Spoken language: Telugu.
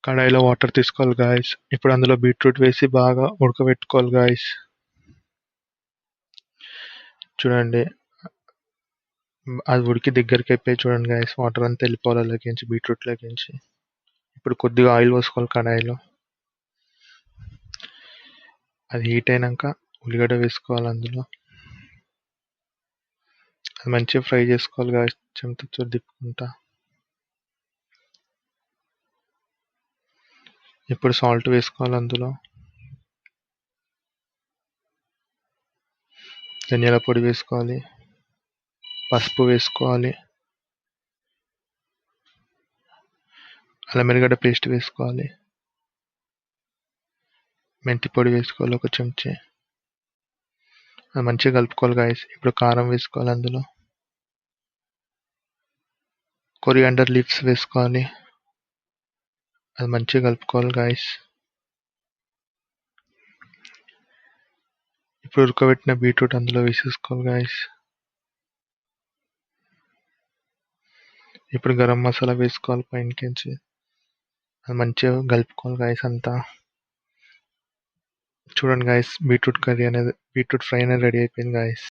కడాయిలో వాటర్ తీసుకోవాలి గాయ్స్. ఇప్పుడు అందులో బీట్రూట్ వేసి బాగా ఉడకబెట్టుకోవాలి గాయ్స్. చూడండి, అది ఉడికి దగ్గరికి అయిపోయి చూడండి గాయ్స్, వాటర్ అంతా వెళ్ళిపోవాలి అలాగించి బీట్రూట్లోకించి. ఇప్పుడు కొద్దిగా ఆయిల్ పోసుకోవాలి కడాయిలో. అది హీట్ అయినాక ఉల్లిగడ్డ వేసుకోవాలి అందులో. అది మంచిగా ఫ్రై చేసుకోవాలి గాయ్స్, చెంచాతో తిప్పుకుంటా. ఇప్పుడు సాల్ట్ వేసుకోవాలి అందులో. ధనియాల పొడి వేసుకోవాలి. పసుపు వేసుకోవాలి. అల్లం ఎల్లిగడ్డ పేస్ట్ వేసుకోవాలి. మెంతి పొడి వేసుకోవాలి ఒక చెంచా. అది మంచిగా కలుపుకోవాలి గాయ్స్. ఇప్పుడు కారం వేసుకోవాలి అందులో. కొరియాండర్ లీవ్స్ వేసుకోవాలి. అది మంచిగా కలుపుకోవాలి గాయ్స్. ఇప్పుడు ఉడకబెట్టిన బీట్రూట్ అందులో వేసేసుకోవాలి గాయ్స్. ఇప్పుడు గరం మసాలా వేసుకోవాలి పైనకించి. అది మంచిగా కలుపుకోవాలి గాయ్స్ అంతా. చూడండి గాయ్స్, బీట్రూట్ ఫ్రై అనేది రెడీ అయిపోయింది గాయ్స్.